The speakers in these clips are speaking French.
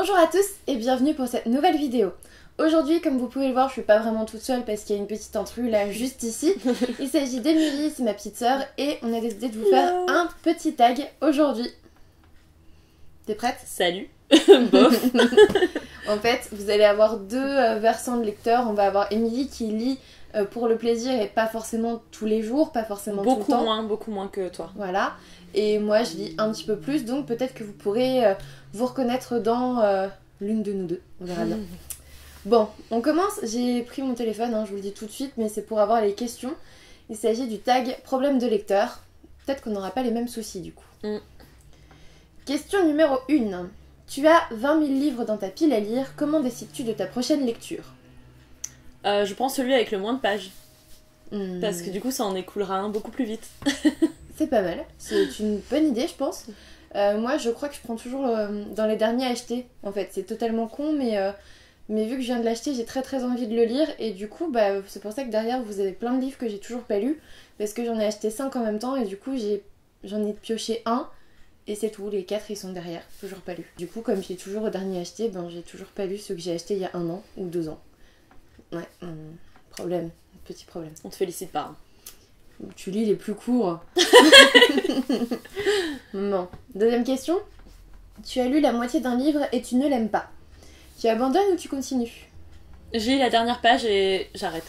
Bonjour à tous et bienvenue pour cette nouvelle vidéo. Aujourd'hui, comme vous pouvez le voir, je suis pas vraiment toute seule parce qu'il y a une petite intrus là juste ici. Il s'agit d'Emilie, c'est ma petite sœur, et on a décidé de vous faire un petit tag aujourd'hui. T'es prête? Salut. Bof. En fait, vous allez avoir deux versants de lecteurs. On va avoir Emilie qui lit pour le plaisir et pas forcément tous les jours, pas forcément tout le temps. Beaucoup moins que toi. Voilà. Et moi, je lis un petit peu plus, donc peut-être que vous pourrez vous reconnaître dans l'une de nous deux. On verra bien. Bon, on commence. J'ai pris mon téléphone, hein, je vous le dis tout de suite, mais c'est pour avoir les questions. Il s'agit du tag problème de lecteur. Peut-être qu'on n'aura pas les mêmes soucis du coup. Question numéro 1. Tu as 20 000 livres dans ta pile à lire. Comment décides-tu de ta prochaine lecture? Je prends celui avec le moins de pages. Parce que du coup, ça en écoulera un beaucoup plus vite. C'est pas mal. C'est une bonne idée, je pense. Moi, je crois que je prends toujours dans les derniers achetés. En fait, c'est totalement con, mais vu que je viens de l'acheter, j'ai très envie de le lire. Et du coup, c'est pour ça que derrière, vous avez plein de livres que j'ai toujours pas lus. Parce que j'en ai acheté 5 en même temps. Et du coup, j'en ai pioché un. Et c'est tout. Les 4, ils sont derrière. Toujours pas lus. Du coup, comme j'ai toujours au dernier acheté, j'ai toujours pas lu ceux que j'ai achetés il y a 1 an ou 2 ans. Ouais, problème. Petit problème. On te félicite pas. Tu lis les plus courts. Bon. Deuxième question. Tu as lu la moitié d'un livre et tu ne l'aimes pas. Tu abandonnes ou tu continues? J'ai lu la dernière page et j'arrête.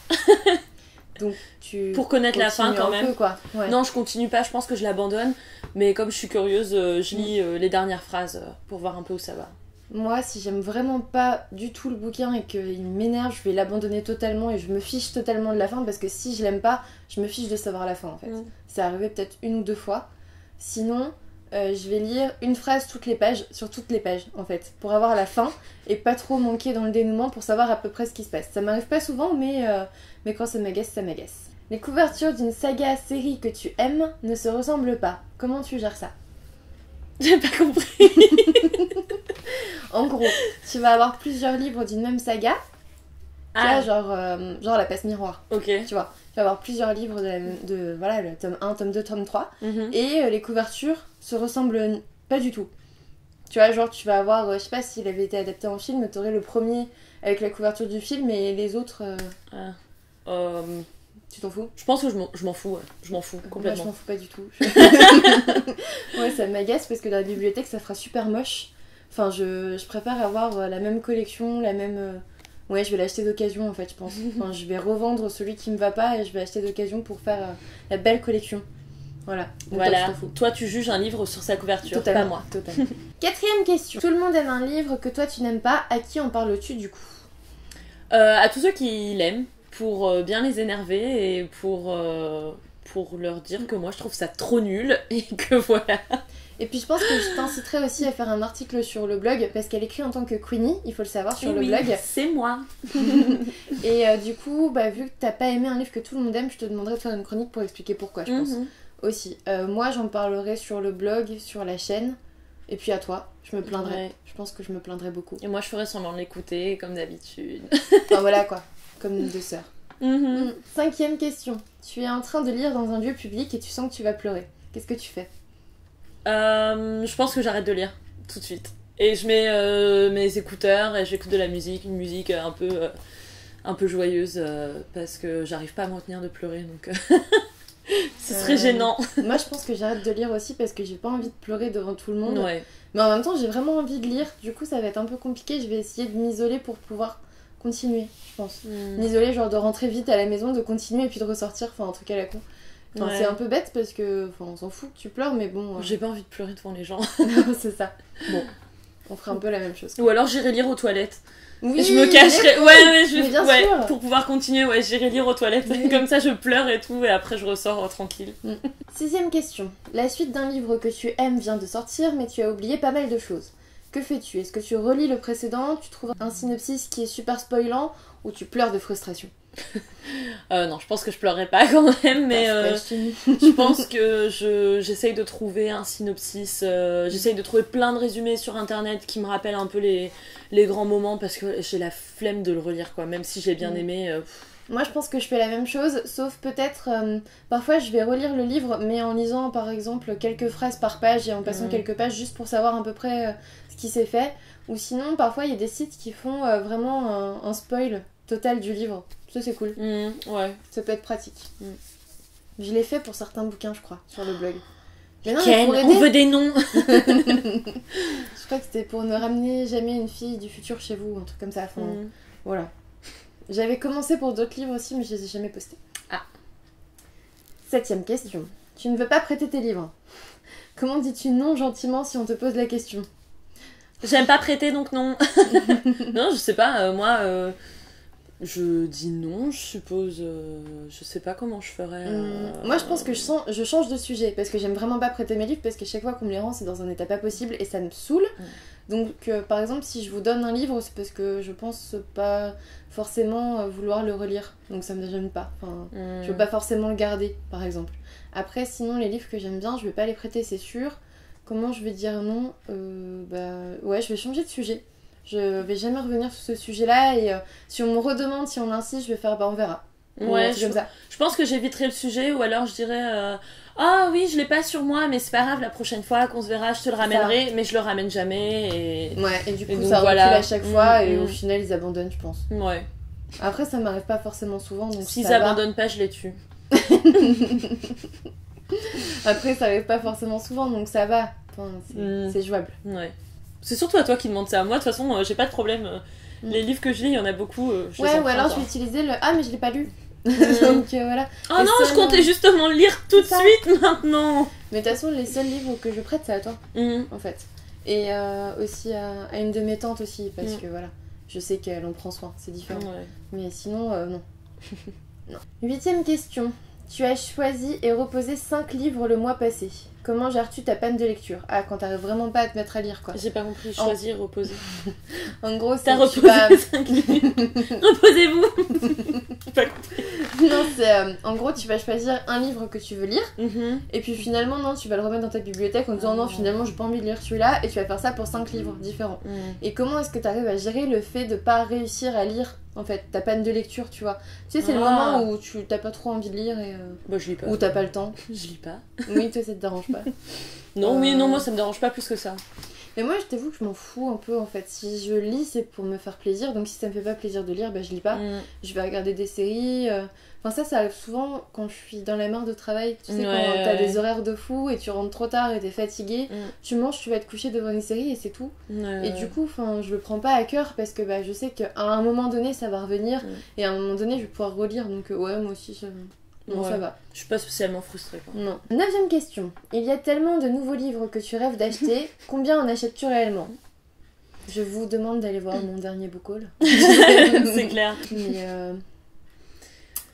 Donc tu pour connaître la fin quand même. Peu, quoi. Ouais. Non, je continue pas, je pense que je l'abandonne. Mais comme je suis curieuse, je lis les dernières phrases pour voir un peu où ça va. Moi, si j'aime vraiment pas du tout le bouquin et qu'il m'énerve, je vais l'abandonner totalement et je me fiche totalement de la fin parce que si je l'aime pas, je me fiche de savoir la fin en fait. C'est arrivé peut-être 1 ou 2 fois. Sinon, je vais lire une phrase sur toutes les pages en fait, pour avoir la fin et pas trop manquer dans le dénouement pour savoir à peu près ce qui se passe. Ça m'arrive pas souvent, mais quand ça m'agace, ça m'agace. Les couvertures d'une saga série que tu aimes ne se ressemblent pas. Comment tu gères ça? J'ai pas compris. En gros, tu vas avoir plusieurs livres d'une même saga. Tu vois, genre la passe miroir. Ok. Tu vois, tu vas avoir plusieurs livres voilà, le tome 1, tome 2, tome 3. Et les couvertures se ressemblent pas du tout. Tu vois, genre tu vas avoir, je sais pas s'il avait été adapté en film, t'aurais le premier avec la couverture du film et les autres... Tu t'en fous? Je pense que je m'en fous, ouais. Je m'en fous complètement. Moi je m'en fous pas du tout. Ouais, ça m'agace parce que dans la bibliothèque ça fera super moche. Enfin, je préfère avoir la même collection, la même... Ouais, je vais l'acheter d'occasion en fait, je pense. Enfin, je vais revendre celui qui me va pas et je vais acheter d'occasion pour faire la belle collection. Voilà. Donc voilà. Toi, tu juges un livre sur sa couverture, totalement, pas moi. Totalement. 4e question. Tout le monde aime un livre que toi tu n'aimes pas. À qui en parles-tu du coup? À tous ceux qui l'aiment, pour bien les énerver et pour leur dire que moi je trouve ça trop nul et que voilà. Et puis je pense que je t'inciterai aussi à faire un article sur le blog parce qu'elle écrit en tant que Queenie, il faut le savoir, sur le blog. C'est moi. Et du coup, vu que t'as pas aimé un livre que tout le monde aime, je te demanderai de faire une chronique pour expliquer pourquoi, je pense. Aussi. Moi, j'en parlerai sur le blog, sur la chaîne. Et puis à toi, je me plaindrai. Ouais. Je pense que je me plaindrai beaucoup. Et moi, je ferai semblant de l'écouter, comme d'habitude. Enfin voilà quoi, comme nous deux sœurs. 5e question. Tu es en train de lire dans un lieu public et tu sens que tu vas pleurer. Qu'est-ce que tu fais? Je pense que j'arrête de lire tout de suite. Et je mets mes écouteurs et j'écoute de la musique, une musique un peu joyeuse parce que j'arrive pas à me retenir de pleurer donc ce serait gênant. Moi je pense que j'arrête de lire aussi parce que j'ai pas envie de pleurer devant tout le monde. Ouais. Mais en même temps j'ai vraiment envie de lire, du coup ça va être un peu compliqué, je vais essayer de m'isoler pour pouvoir continuer, je pense. M'isoler, genre de rentrer vite à la maison, de continuer et puis de ressortir, enfin un truc à la con. Enfin, c'est un peu bête parce que on s'en fout que tu pleures, mais bon. J'ai pas envie de pleurer devant les gens. C'est ça. Bon, on fera un peu la même chose. Ou alors j'irai lire aux toilettes. Oui, et je me cacherai. Mais bien sûr. Pour pouvoir continuer, j'irai lire aux toilettes. Oui. Comme ça je pleure et tout, et après je ressors tranquille. 6e question. La suite d'un livre que tu aimes vient de sortir, mais tu as oublié pas mal de choses. Que fais-tu? Est-ce que tu relis le précédent, tu trouves un synopsis qui est super spoilant, ou tu pleures de frustration? Non, je pense que je pleurerai pas quand même, mais je pense que j'essaye de trouver un synopsis, j'essaye de trouver plein de résumés sur internet qui me rappellent un peu les grands moments parce que j'ai la flemme de le relire quoi, même si j'ai bien aimé, Moi, je pense que je fais la même chose, sauf peut-être, parfois je vais relire le livre, mais en lisant par exemple quelques phrases par page et en passant quelques pages juste pour savoir à peu près ce qui s'est fait. Ou sinon, parfois il y a des sites qui font vraiment un spoil total du livre. Ça, c'est cool. Ouais. Ça peut être pratique. Je l'ai fait pour certains bouquins, je crois, sur le blog. Mais non, mais on veut des noms. Je crois que c'était pour ne ramener jamais une fille du futur chez vous, un truc comme ça. Enfin, voilà. J'avais commencé pour d'autres livres aussi, mais je les ai jamais postés. 7ème question. Tu ne veux pas prêter tes livres. Comment dis-tu non gentiment si on te pose la question? J'aime pas prêter, donc non. Non, je sais pas, moi... Je dis non, je suppose. Je sais pas comment je ferais. Moi, je pense que je change de sujet parce que j'aime vraiment pas prêter mes livres parce que chaque fois qu'on me les rend, c'est dans un état pas possible et ça me saoule. Donc, par exemple, si je vous donne un livre, c'est parce que je pense pas forcément vouloir le relire. Donc, ça me gêne pas. Enfin, je veux pas forcément le garder, par exemple. Après, sinon, les livres que j'aime bien, je vais pas les prêter, c'est sûr. Comment je vais dire non? Ouais, je vais changer de sujet. Je vais jamais revenir sur ce sujet-là et si on me redemande, si on insiste, je vais faire on verra. Ouais, je pense que j'éviterai le sujet ou alors je dirais ah oui, je l'ai pas sur moi, mais c'est pas grave, la prochaine fois qu'on se verra, je te le ramènerai, mais je le ramène jamais. Ouais, et du coup, ça recule à chaque fois et au final, ils abandonnent, je pense. Ouais. Après, ça m'arrive pas forcément souvent. Donc s'ils abandonnent pas, je les tue. Après, ça arrive pas forcément souvent, donc ça va. Enfin, c'est jouable. Ouais. C'est surtout à toi qui demande ça. Moi, de toute façon, j'ai pas de problème. Les livres que je lis, il y en a beaucoup. Ouais, ou alors je vais utiliser le ah, mais je l'ai pas lu. Donc voilà. Oh non, je comptais justement le lire tout de suite maintenant. Mais de toute façon, les seuls livres que je prête, c'est à toi, en fait. Et aussi à une de mes tantes aussi, parce que voilà, je sais qu'elle en prend soin, c'est différent. Ouais. Mais sinon, non. Non. 8ème question. Tu as choisi et reposé 5 livres le mois passé. Comment gères-tu ta panne de lecture? Ah, quand t'arrives vraiment pas à te mettre à lire, quoi. J'ai pas compris, choisir, reposer. En gros, c'est... T'as reposé 5 livres. Reposez-vous. J'ai pas compris. Non, c'est... en gros, tu vas choisir un livre que tu veux lire, et puis finalement, non, tu vas le remettre dans ta bibliothèque en disant non, finalement, j'ai pas envie de lire celui-là, et tu vas faire ça pour 5 livres différents. Et comment est-ce que t'arrives à gérer le fait de pas réussir à lire, en fait, ta panne de lecture, tu vois? Tu sais, c'est le moment où tu t'as pas trop envie de lire et... Bah, je lis pas. Ou t'as pas le temps. Je lis pas. Oui, toi, ça te dérange pas. Non, oui, non, moi, ça me dérange pas plus que ça. Mais moi, je t'avoue que je m'en fous un peu, en fait. Si je lis, c'est pour me faire plaisir, donc si ça me fait pas plaisir de lire, bah, je lis pas. Je vais regarder des séries... Enfin, ça arrive souvent quand je suis dans la mare de travail. Tu sais, quand t'as des horaires de fou et tu rentres trop tard et t'es fatiguée, tu manges, tu vas te coucher devant une série et c'est tout. Et du coup, je le prends pas à cœur parce que bah, je sais qu'à un moment donné, ça va revenir et à un moment donné, je vais pouvoir relire. Donc, ouais, moi aussi, ça va. Je suis pas spécialement frustrée, quoi. Non. 9ème question. Il y a tellement de nouveaux livres que tu rêves d'acheter. Combien en achètes-tu réellement? Je vous demande d'aller voir mon dernier book haul. C'est clair. Mais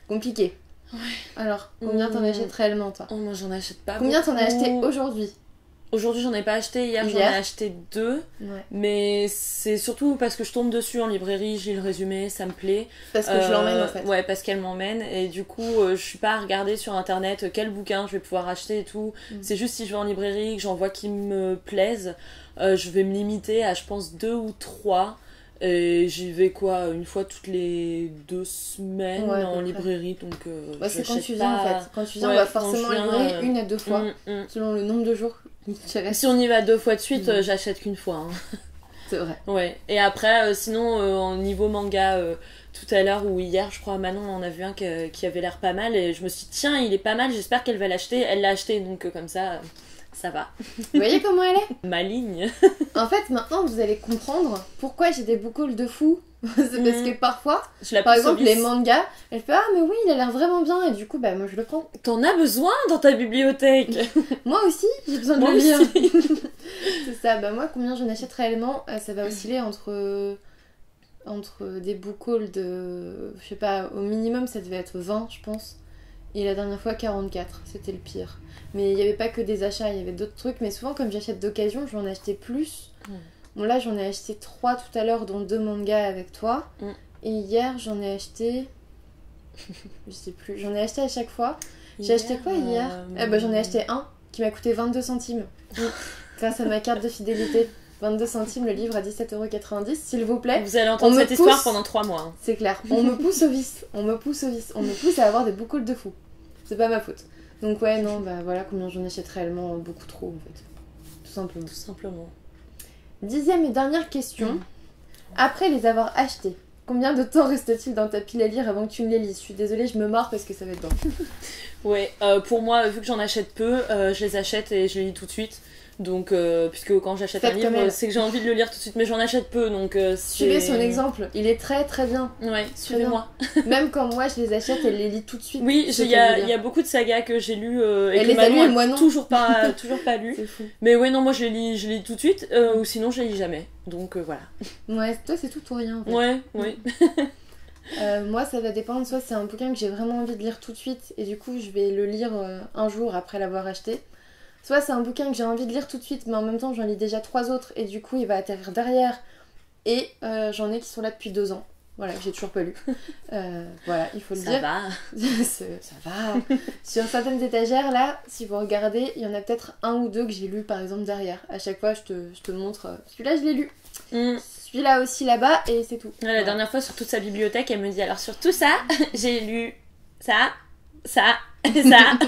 compliqué. Ouais. Alors, combien t'en achètes réellement, toi? Oh, moi j'en achète pas. Combien t'en as acheté aujourd'hui? Aujourd'hui, j'en ai pas acheté. Hier, j'en ai acheté 2. Ouais. Mais c'est surtout parce que je tombe dessus en librairie, j'ai le résumé, ça me plaît. Parce que je l'emmène, en fait. Ouais, parce qu'elle m'emmène. Et du coup, je suis pas à regarder sur internet quel bouquin je vais pouvoir acheter et tout. C'est juste si je vais en librairie, que j'en vois qui me plaisent, je vais me limiter à, je pense, 2 ou 3. Et j'y vais une fois toutes les 2 semaines en librairie, donc c'est quand tu viens, en fait. Quand tu viens, on va forcément en librairie 1 à 2 fois, selon le nombre de jours. Si on y va 2 fois de suite, j'achète qu'une fois. Hein. C'est vrai. Ouais. Et après, sinon, au niveau manga, tout à l'heure ou hier, je crois, Manon en a vu un qui avait l'air pas mal, et je me suis dit, tiens, il est pas mal, j'espère qu'elle va l'acheter. Elle l'a acheté, donc comme ça... Ça va. Vous voyez comment elle est? Maligne. En fait, maintenant, vous allez comprendre pourquoi j'ai des book hauls de fou. C'est parce que parfois, par exemple, les mangas, elle fait « Ah, mais oui, il a l'air vraiment bien », et du coup, bah, moi, je le prends. T'en as besoin dans ta bibliothèque. Moi aussi, j'ai besoin de le lire. C'est ça. Bah, moi, combien j'en achète réellement, ça va osciller entre des book hauls de... Je sais pas, au minimum, ça devait être 20, je pense. Et la dernière fois, 44. C'était le pire. Mais il n'y avait pas que des achats, il y avait d'autres trucs. Mais souvent, comme j'achète d'occasion, je vais en acheter plus. Bon, là, j'en ai acheté 3 tout à l'heure, dont 2 mangas avec toi. Et hier, j'en ai acheté... Je sais plus. J'en ai acheté à chaque fois. J'ai acheté quoi hier? J'en ai acheté un qui m'a coûté 22 centimes. Grâce à ma carte de fidélité. 22 centimes le livre à 17,90 €, s'il vous plaît. Vous allez entendre cette histoire pendant 3 mois. Hein. C'est clair. On me pousse au vice. On me pousse à avoir des boucles de fou. C'est pas ma faute. Donc ouais, non, bah voilà combien j'en achète réellement. Beaucoup trop, en fait. Tout simplement. Tout simplement. 10e et dernière question. Après les avoir achetés, combien de temps reste-t-il dans ta pile à lire avant que tu ne les lises? Je suis désolée, je me marre parce que ça va être bon. Ouais, pour moi, vu que j'en achète peu, je les achète et je les lis tout de suite. Donc, puisque quand j'achète un livre, c'est que j'ai envie de le lire tout de suite, mais j'en achète peu, donc suivez son exemple, il est très très bien. Ouais, suivez-moi. Même quand moi je les achète et les lis tout de suite. Oui, il y a beaucoup de sagas que j'ai lues et que les a lues et moi non. Toujours pas lues. C'est fou. Mais ouais, non, moi je les lis tout de suite, ou sinon je les lis jamais. Donc voilà. Ouais, toi c'est tout ou rien en fait. Ouais, oui. Moi ça va dépendre, soit c'est un bouquin que j'ai vraiment envie de lire tout de suite et du coup je vais le lire un jour après l'avoir acheté. Soit c'est un bouquin que j'ai envie de lire tout de suite mais en même temps j'en lis déjà 3 autres et du coup il va atterrir derrière. Et j'en ai qui sont là depuis 2 ans. Voilà, que j'ai toujours pas lu. Voilà, il faut le dire. Ça va. Ça va. Sur certaines étagères là, si vous regardez, il y en a peut-être 1 ou 2 que j'ai lu par exemple derrière. À chaque fois je te montre, celui-là je l'ai lu. Celui-là aussi là-bas et c'est tout. La dernière fois sur toute sa bibliothèque elle me dit alors sur tout ça j'ai lu ça et ça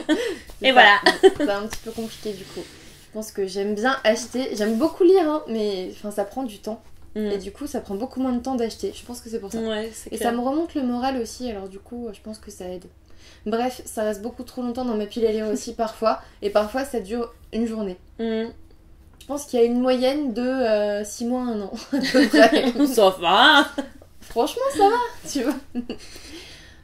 et voilà. C'est un petit peu compliqué du coup. Je pense que j'aime bien acheter, j'aime beaucoup lire hein, mais enfin, ça prend du temps. Et du coup ça prend beaucoup moins de temps d'acheter. Je pense que c'est pour ça. Ouais, c'est et clair. ça me remonte le moral aussi alors du coup je pense que ça aide. Bref, ça reste beaucoup trop longtemps dans ma pile à lire aussi parfois et parfois ça dure une journée. Je pense qu'il y a une moyenne de 6 mois à 1 an à peu près. Ça va. Franchement ça va, tu vois.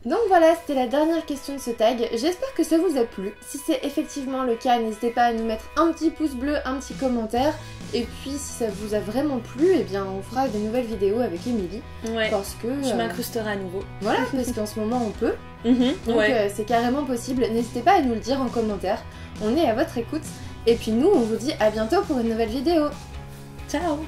Donc voilà, c'était la dernière question de ce tag. J'espère que ça vous a plu. Si c'est effectivement le cas, n'hésitez pas à nous mettre un petit pouce bleu, un petit commentaire. Et puis si ça vous a vraiment plu, eh bien on fera de nouvelles vidéos avec Émilie. Ouais. Parce que je m'incrusterai à nouveau. Voilà, parce qu'en ce moment on peut. Donc c'est carrément possible. N'hésitez pas à nous le dire en commentaire. On est à votre écoute. Et puis nous, on vous dit à bientôt pour une nouvelle vidéo. Ciao.